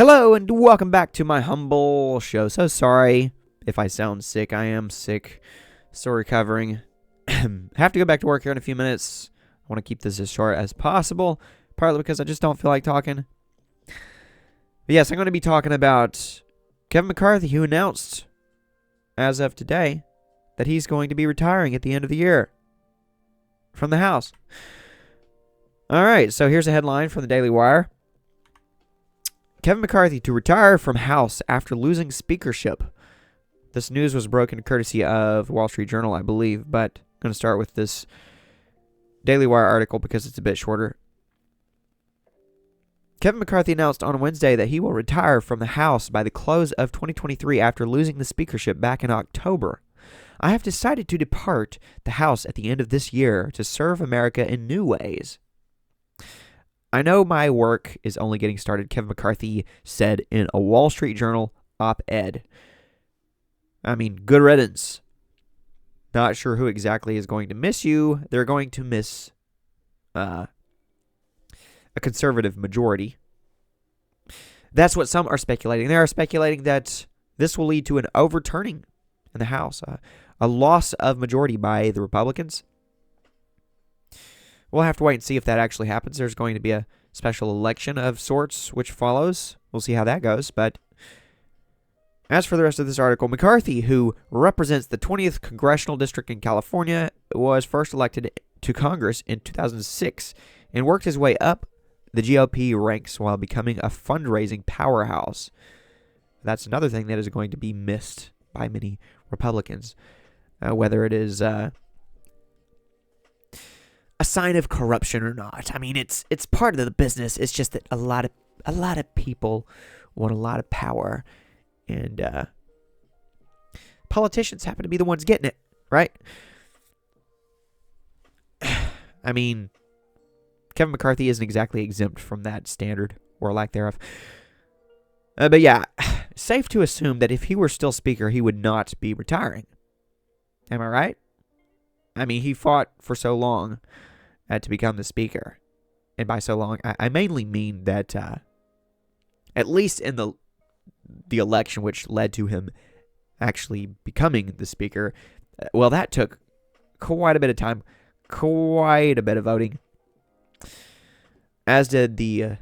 Hello and welcome back to my humble show. So sorry if I sound sick. I am sick. Still recovering. Have to go back to work here in a few minutes. I want to keep this as short as possible, partly because I just don't feel like talking. But yes, I'm going to be talking about Kevin McCarthy, who announced, as of today, that he's going to be retiring at the end of the year from the House. All right, so here's a headline from the Daily Wire. Kevin McCarthy to retire from House after losing speakership. This news was broken courtesy of the Wall Street Journal, I believe, but I'm going to start with this Daily Wire article because it's a bit shorter. Kevin McCarthy announced on Wednesday that he will retire from the House by the close of 2023 after losing the speakership back in October. I have decided to depart the House at the end of this year to serve America in new ways. I know my work is only getting started, Kevin McCarthy said in a Wall Street Journal op-ed. I mean, good riddance. Not sure who exactly is going to miss you. They're going to miss a conservative majority. That's what some are speculating. They are speculating that this will lead to an overturning in the House, a loss of majority by the Republicans. We'll have to wait and see if that actually happens. There's going to be a special election of sorts which follows. We'll see how that goes. But as for the rest of this article, McCarthy, who represents the 20th Congressional District in California, was first elected to Congress in 2006 and worked his way up the GOP ranks while becoming a fundraising powerhouse. That's another thing that is going to be missed by many Republicans, whether it is a sign of corruption or not. I mean, it's part of the business. It's just that a lot of people want a lot of power, and politicians happen to be the ones getting it, right? I mean, Kevin McCarthy isn't exactly exempt from that standard or lack thereof. But yeah, safe to assume that if he were still Speaker, he would not be retiring. Am I right? I mean, he fought for so long to become the Speaker. And by so long, I mainly mean that at least in the election which led to him actually becoming the Speaker, well, that took quite a bit of time, quite a bit of voting, as did the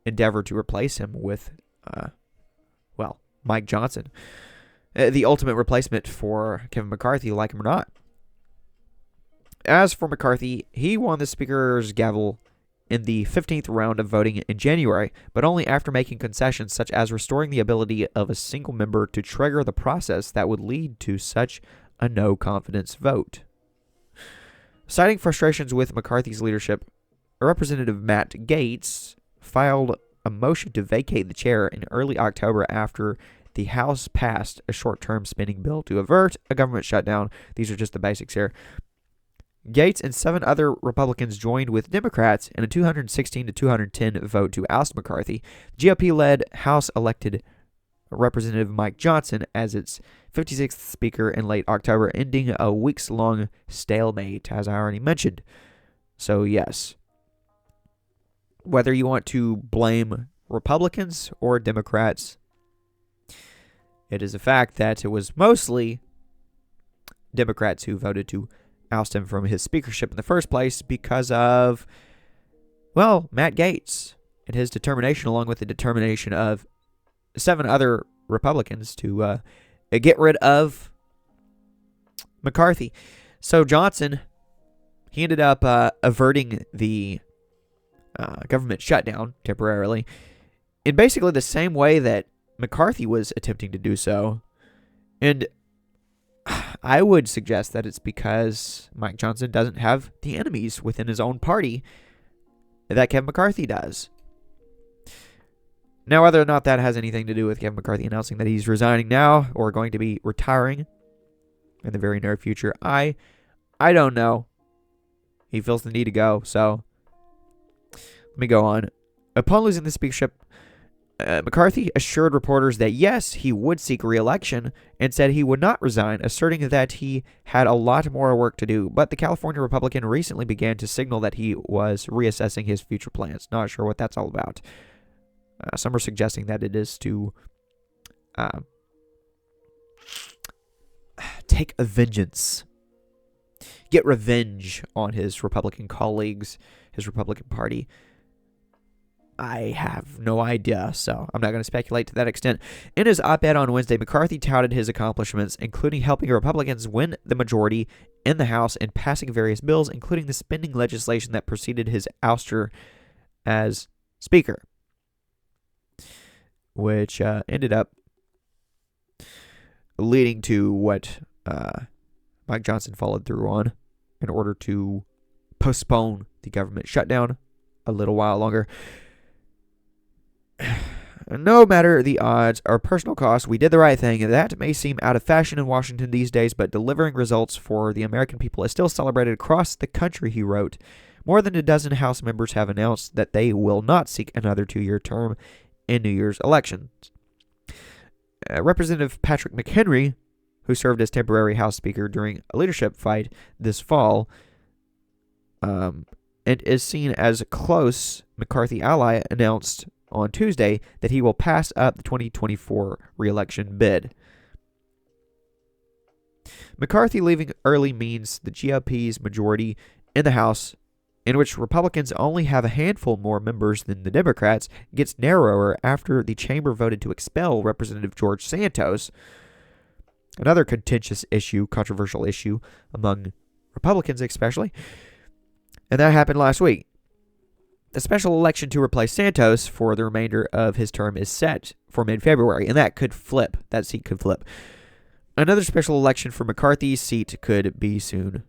endeavor to replace him with, Mike Johnson, the ultimate replacement for Kevin McCarthy, like him or not. As for McCarthy, he won the Speaker's gavel in the 15th round of voting in January, but only after making concessions such as restoring the ability of a single member to trigger the process that would lead to such a no-confidence vote. Citing frustrations with McCarthy's leadership, Representative Matt Gaetz filed a motion to vacate the chair in early October after the House passed a short-term spending bill to avert a government shutdown. These are just the basics here. Gaetz and 7 other Republicans joined with Democrats in a 216 to 210 vote to oust McCarthy. GOP-led House elected Representative Mike Johnson as its 56th Speaker in late October, ending a weeks-long stalemate, as I already mentioned. So, yes, whether you want to blame Republicans or Democrats, it is a fact that it was mostly Democrats who voted to oust him from his speakership in the first place because of, Matt Gaetz and his determination, along with the determination of 7 other Republicans to get rid of McCarthy. So Johnson, he ended up averting the government shutdown temporarily in basically the same way that McCarthy was attempting to do so. And I would suggest that it's because Mike Johnson doesn't have the enemies within his own party that Kevin McCarthy does. Now, whether or not that has anything to do with Kevin McCarthy announcing that he's resigning now or going to be retiring in the very near future, I don't know. He feels the need to go, so let me go on. Upon losing the speakership McCarthy assured reporters that yes, he would seek re-election and said he would not resign, asserting that he had a lot more work to do. But the California Republican recently began to signal that he was reassessing his future plans. Not sure what that's all about. Some are suggesting that it is to take a vengeance, get revenge on his Republican colleagues, his Republican Party. I have no idea, so I'm not going to speculate to that extent. In his op-ed on Wednesday, McCarthy touted his accomplishments, including helping Republicans win the majority in the House and passing various bills, including the spending legislation that preceded his ouster as Speaker, which ended up leading to what Mike Johnson followed through on in order to postpone the government shutdown a little while longer. No matter the odds or personal cost, we did the right thing. That may seem out of fashion in Washington these days, but delivering results for the American people is still celebrated across the country, he wrote. More than a dozen House members have announced that they will not seek another 2-year term in New Year's elections. Representative Patrick McHenry, who served as temporary House Speaker during a leadership fight this fall, and is seen as a close McCarthy ally, announced on Tuesday that he will pass up the 2024 re-election bid. McCarthy leaving early means the GOP's majority in the House, in which Republicans only have a handful more members than the Democrats, gets narrower after the chamber voted to expel Representative George Santos, another contentious issue, controversial issue among Republicans especially, and that happened last week. The special election to replace Santos for the remainder of his term is set for mid-February, and that could flip. That seat could flip. Another special election for McCarthy's seat could be soon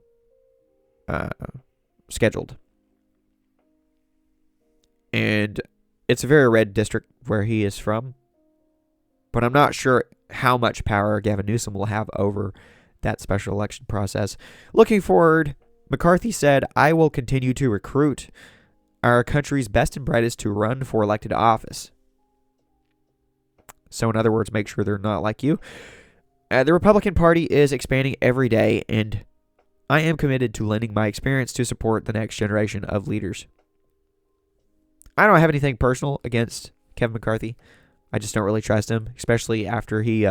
scheduled. And it's a very red district where he is from, but I'm not sure how much power Gavin Newsom will have over that special election process. Looking forward, McCarthy said, "I will continue to recruit our country's best and brightest to run for elected office." So in other words, make sure they're not like you. The Republican Party is expanding every day, and I am committed to lending my experience to support the next generation of leaders. I don't have anything personal against Kevin McCarthy. I just don't really trust him, especially after he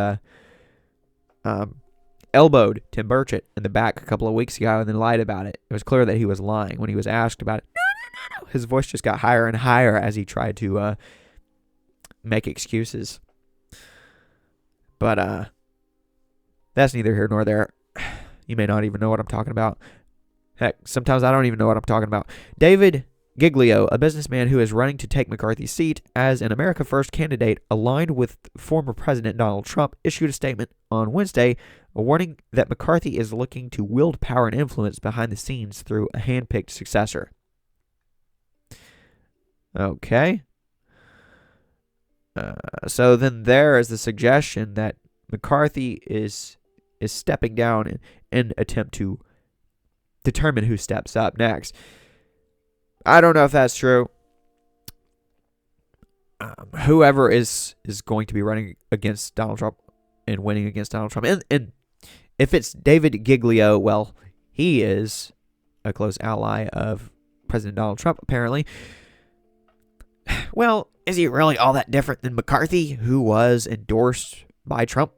elbowed Tim Burchett in the back a couple of weeks ago and then lied about it. It was clear that he was lying when he was asked about it. No. His voice just got higher and higher as he tried to make excuses. But that's neither here nor there. You may not even know what I'm talking about. Heck, sometimes I don't even know what I'm talking about. David Giglio, a businessman who is running to take McCarthy's seat as an America First candidate aligned with former President Donald Trump, issued a statement on Wednesday, warning that McCarthy is looking to wield power and influence behind the scenes through a hand-picked successor. Okay. So then there is the suggestion that McCarthy is stepping down in an attempt to determine who steps up next. I don't know if that's true. Whoever is going to be running against Donald Trump and winning against Donald Trump, and if it's David Giglio, well, he is a close ally of President Donald Trump, apparently. Well, is he really all that different than McCarthy, who was endorsed by Trump?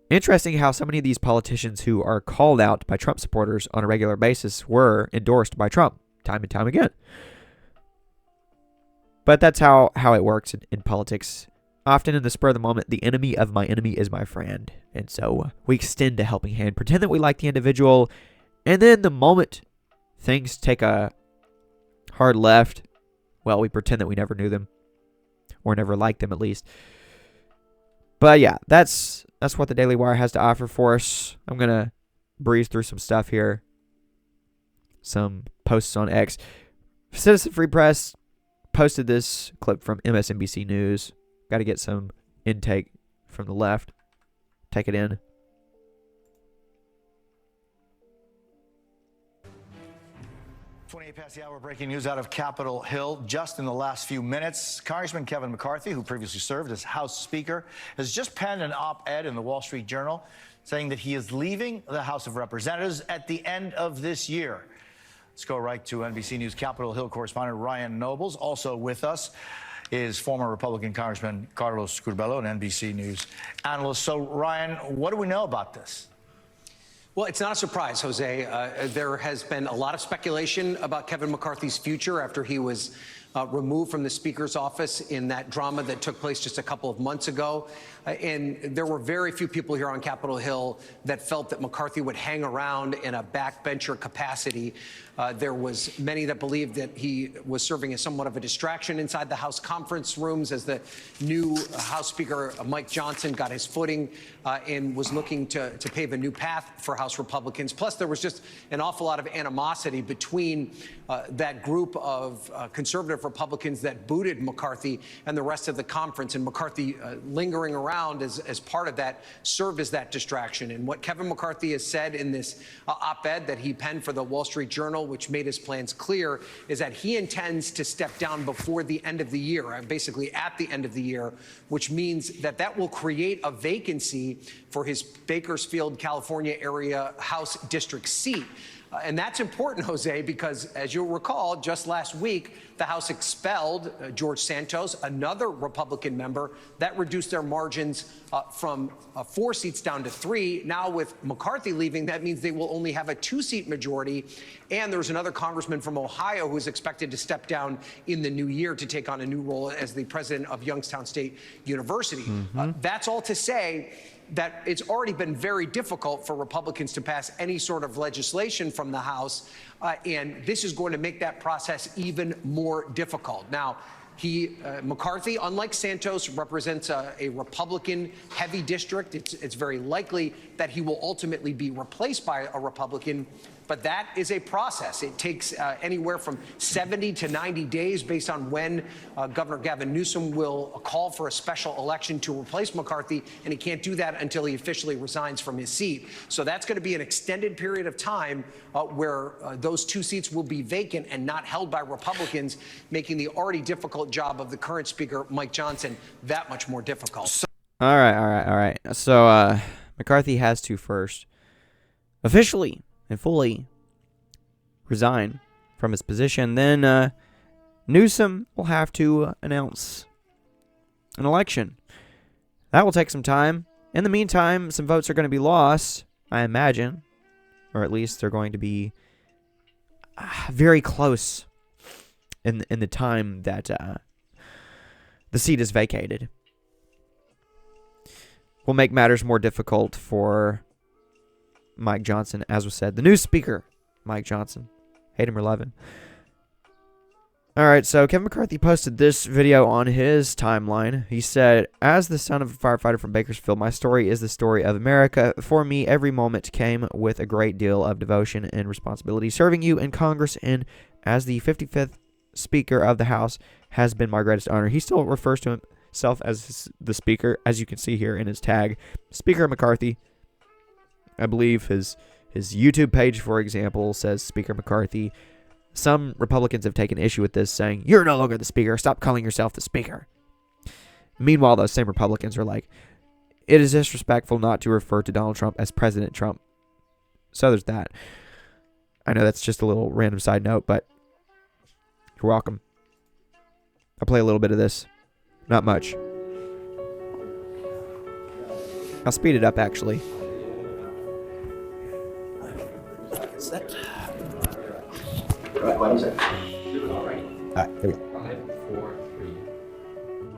Interesting how so many of these politicians who are called out by Trump supporters on a regular basis were endorsed by Trump time and time again. But that's how it works in politics. Often in the spur of the moment, the enemy of my enemy is my friend. And so we extend a helping hand, pretend that we like the individual, and then the moment things take a hard left, well, we pretend that we never knew them, or never liked them at least. But yeah, that's what the Daily Wire has to offer for us. I'm going to breeze through some stuff here. Some posts on X. Citizen Free Press posted this clip from MSNBC News. Got to get some intake from the left. Take it in. 28 past the hour, breaking news out of Capitol Hill just in the last few minutes. Congressman Kevin McCarthy, who previously served as House Speaker, has just penned an op-ed in the Wall Street Journal saying that he is leaving the House of Representatives at the end of this year. Let's go right to NBC News Capitol Hill correspondent Ryan Nobles. Also with us is former Republican Congressman Carlos Curbelo, an NBC News analyst. So, Ryan, what do we know about this? Well, it's not a surprise, Jose. There has been a lot of speculation about Kevin McCarthy's future after he was removed from the Speaker's office in that drama that took place just a couple of months ago. And there were very few people here on Capitol Hill that felt that McCarthy would hang around in a backbencher capacity. There was many that believed that he was serving as somewhat of a distraction inside the House conference rooms as the new House Speaker, Mike Johnson, got his footing and was looking to pave a new path for House Republicans. Plus, there was just an awful lot of animosity between that group of conservative Republicans that booted McCarthy and the rest of the conference, and McCarthy lingering around as part of that served as that distraction. And what Kevin McCarthy has said in this op-ed that he penned for the Wall Street Journal, which made his plans clear, is that he intends to step down before the end of the year, basically at the end of the year, which means that that will create a vacancy for his Bakersfield, California area House district seat. And that's important, Jose, because as you'll recall, just last week, the House expelled George Santos, another Republican member. That reduced their margins from 4 seats down to 3. Now with McCarthy leaving, that means they will only have a 2-seat majority. And there's another congressman from Ohio who is expected to step down in the new year to take on a new role as the president of Youngstown State University. That's all to say that it's already been very difficult for Republicans to pass any sort of legislation from the House, and this is going to make that process even more difficult. Now, McCarthy, unlike Santos, represents a Republican-heavy district. It's very likely that he will ultimately be replaced by a Republican, but that is a process. It takes anywhere from 70 to 90 days based on when Governor Gavin Newsom will call for a special election to replace McCarthy, and he can't do that until he officially resigns from his seat. So that's going to be an extended period of time where those 2 seats will be vacant and not held by Republicans, making the already difficult job of the current Speaker, Mike Johnson, that much more difficult. All right. So McCarthy has to first officially and fully resign from his position. Then Newsom will have to announce an election. That will take some time. In the meantime, some votes are going to be lost, I imagine. Or at least they're going to be very close in the time that the seat is vacated. Will make matters more difficult for Mike Johnson, as was said. The new speaker, Mike Johnson. Hate him or love him. Alright, so Kevin McCarthy posted this video on his timeline. He said, "As the son of a firefighter from Bakersfield, my story is the story of America. For me, every moment came with a great deal of devotion and responsibility. Serving you in Congress and as the 55th Speaker of the House has been my greatest honor." He still refers to himself as the Speaker, as you can see here in his tag. Speaker McCarthy. I believe his YouTube page, for example, says Speaker McCarthy. Some Republicans have taken issue with this, saying, "You're no longer the Speaker. Stop calling yourself the Speaker." Meanwhile, those same Republicans are like, "It is disrespectful not to refer to Donald Trump as President Trump." So there's that. I know that's just a little random side note, but you're welcome. I'll play a little bit of this. Not much. I'll speed it up, actually. Set. What is it? All right, here we go. 5, 4, 3.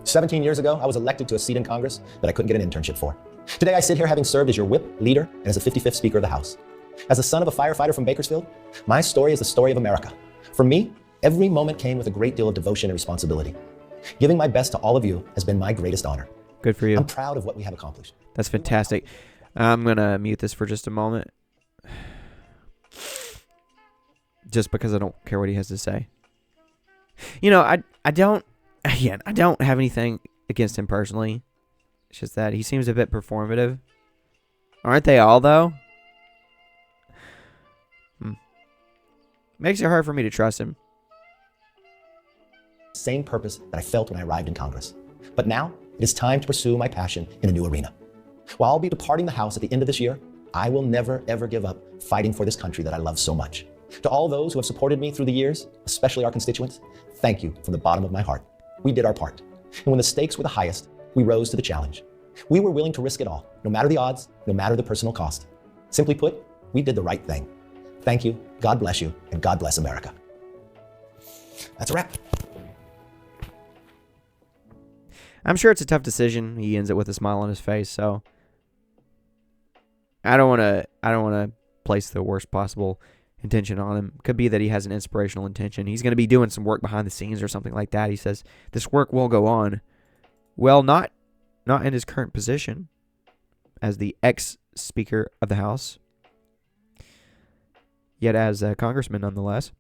17 years ago, I was elected to a seat in Congress that I couldn't get an internship for. Today, I sit here having served as your whip, leader, and as the 55th Speaker of the House. As the son of a firefighter from Bakersfield, my story is the story of America. For me, every moment came with a great deal of devotion and responsibility. Giving my best to all of you has been my greatest honor. Good for you. I'm proud of what we have accomplished. That's fantastic. I'm going to mute this for just a moment. Just because I don't care what he has to say. You know, I don't have anything against him personally. It's just that he seems a bit performative. Aren't they all, though? Makes it hard for me to trust him. Same purpose that I felt when I arrived in Congress. But now it is time to pursue my passion in a new arena. While I'll be departing the House at the end of this year, I will never, ever give up fighting for this country that I love so much. To all those who have supported me through the years, especially our constituents, thank you from the bottom of my heart. We did our part. And when the stakes were the highest, we rose to the challenge. We were willing to risk it all, no matter the odds, no matter the personal cost. Simply put, we did the right thing. Thank you, God bless you, and God bless America. That's a wrap. I'm sure it's a tough decision. He ends it with a smile on his face, so I don't want to place the worst possible intention on him. Could be that he has an inspirational intention. He's going to be doing some work behind the scenes or something like that. He says this work will go on. Well, not in his current position as the ex-Speaker of the House, yet as a congressman nonetheless.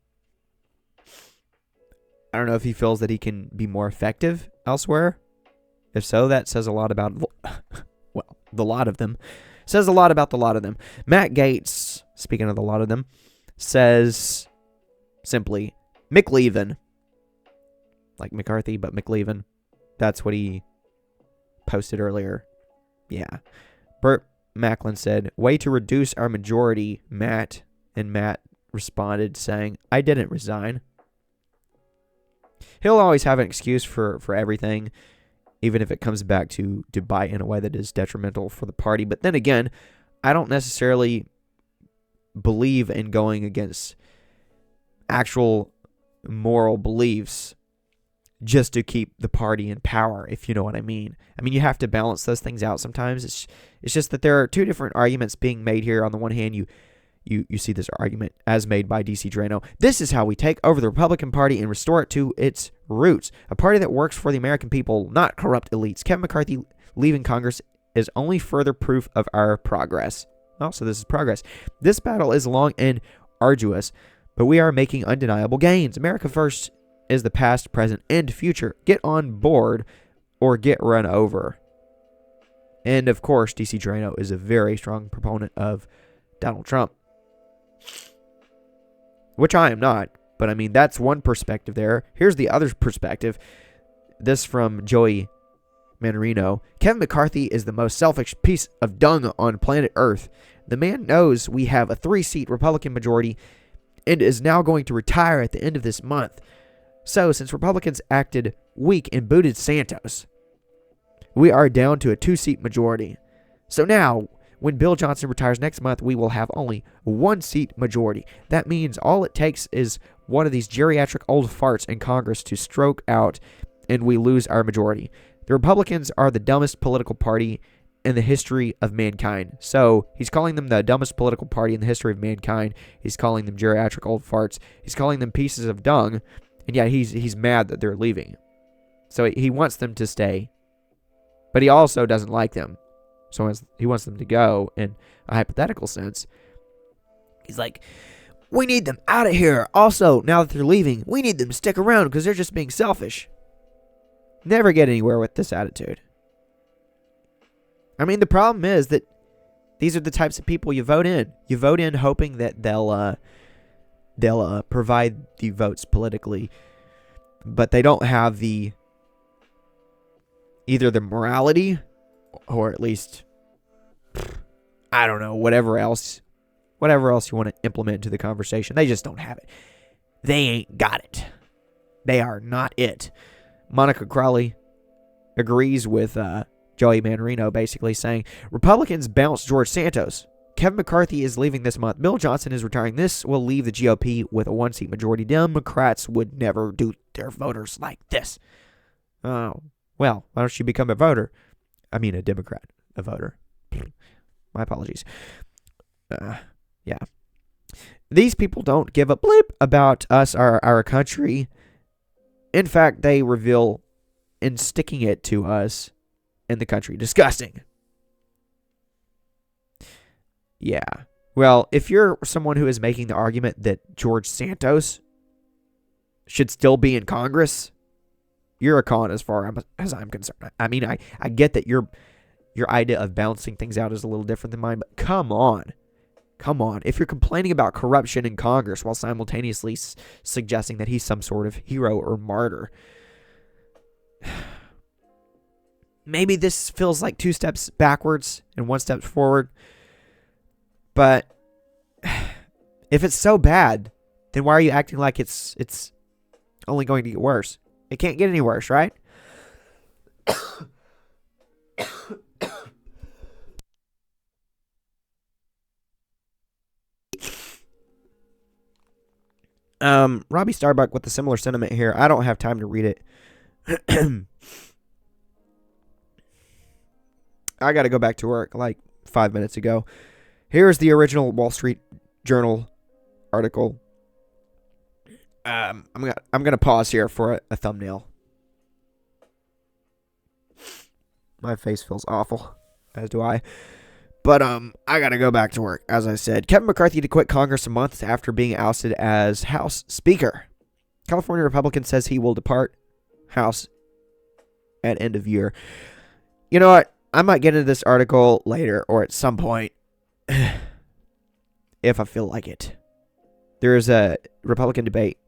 I don't know if he feels that he can be more effective elsewhere. If so, that says a lot about, well, the lot of them. Says a lot about the lot of them. Matt Gaetz, speaking of the lot of them, says simply, McLeavin. Like McCarthy, but McLeavin. That's what he posted earlier. Yeah. Burt Macklin said, way to reduce our majority, Matt. And Matt responded saying, I didn't resign. He'll always have an excuse for everything, even if it comes back to bite in a way that is detrimental for the party. But then again, I don't necessarily believe in going against actual moral beliefs just to keep the party in power, if you know what I mean. I mean, you have to balance those things out sometimes. It's just that there are two different arguments being made here. On the one hand, you see this argument as made by DC Drano. This is how we take over the Republican Party and restore it to its roots. A party that works for the American people, not corrupt elites. Kevin McCarthy leaving Congress is only further proof of our progress. Also, this is progress. This battle is long and arduous, but we are making undeniable gains. America first is the past, present, and future. Get on board or get run over. And of course, DC Drano is a very strong proponent of Donald Trump. Which I am not, but I mean, that's one perspective there. Here's the other perspective. This from Joey Manarino. Kevin McCarthy is the most selfish piece of dung on planet Earth. The man knows we have a 3-seat Republican majority and is now going to retire at the end of this month. So, since Republicans acted weak and booted Santos, we are down to a 2-seat majority. So now, when Bill Johnson retires next month, we will have only 1-seat majority. That means all it takes is one of these geriatric old farts in Congress to stroke out and we lose our majority. The Republicans are the dumbest political party in the history of mankind. So he's calling them the dumbest political party in the history of mankind. He's calling them geriatric old farts. He's calling them pieces of dung. And yet he's mad that they're leaving. So he wants them to stay. But he also doesn't like them. So he wants them to go in a hypothetical sense. He's like, we need them out of here. Also, now that they're leaving, we need them to stick around because they're just being selfish. Never get anywhere with this attitude. I mean, the problem is that these are the types of people you vote in. You vote in hoping that they'll provide the votes politically, but they don't have either the morality or at least, I don't know, whatever else you want to implement into the conversation. They just don't have it. They ain't got it. They are not it. Monica Crowley agrees with Joey Manarino, basically saying, Republicans bounced George Santos. Kevin McCarthy is leaving this month. Bill Johnson is retiring. This will leave the GOP with a 1-seat majority. Democrats would never do their voters like this. Oh, well, why don't you become a voter? I mean, a Democrat, a voter. My apologies. Yeah. These people don't give a bleep about us, our country. In fact, they reveal in sticking it to us in the country. Disgusting. Yeah. Well, if you're someone who is making the argument that George Santos should still be in Congress, you're a con as far as I'm concerned. I mean, I get that your idea of balancing things out is a little different than mine, but come on. Come on. If you're complaining about corruption in Congress while simultaneously suggesting that he's some sort of hero or martyr, maybe this feels like 2 steps backwards and 1 step forward. But if it's so bad, then why are you acting like it's only going to get worse? It can't get any worse, right? Robbie Starbuck with a similar sentiment here. I don't have time to read it. I got to go back to work like 5 minutes ago. Here's the original Wall Street Journal article. I'm gonna pause here for a thumbnail. My face feels awful, as do I. But I gotta go back to work. As I said, Kevin McCarthy to quit Congress a month after being ousted as House Speaker. California Republican says he will depart House at end of year. You know what? I might get into this article later or at some point if I feel like it. There is a Republican debate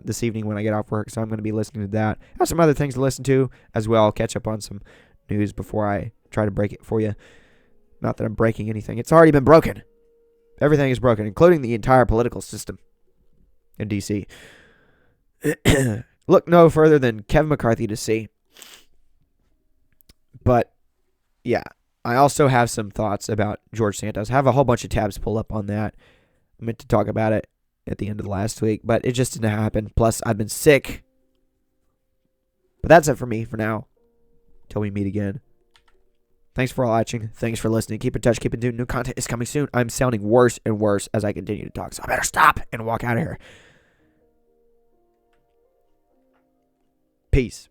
this evening when I get off work, so I'm going to be listening to that. I have some other things to listen to as well. I'll catch up on some news before I try to break it for you. Not that I'm breaking anything. It's already been broken. Everything is broken, including the entire political system in D.C. Look no further than Kevin McCarthy to see. But, yeah, I also have some thoughts about George Santos. I have a whole bunch of tabs pulled up on that. I meant to talk about it at the end of the last week, but it just didn't happen. Plus, I've been sick. But that's it for me for now. Till we meet again. Thanks for watching. Thanks for listening. Keep in touch. Keep in tune. New content is coming soon. I'm sounding worse and worse as I continue to talk, so I better stop and walk out of here. Peace.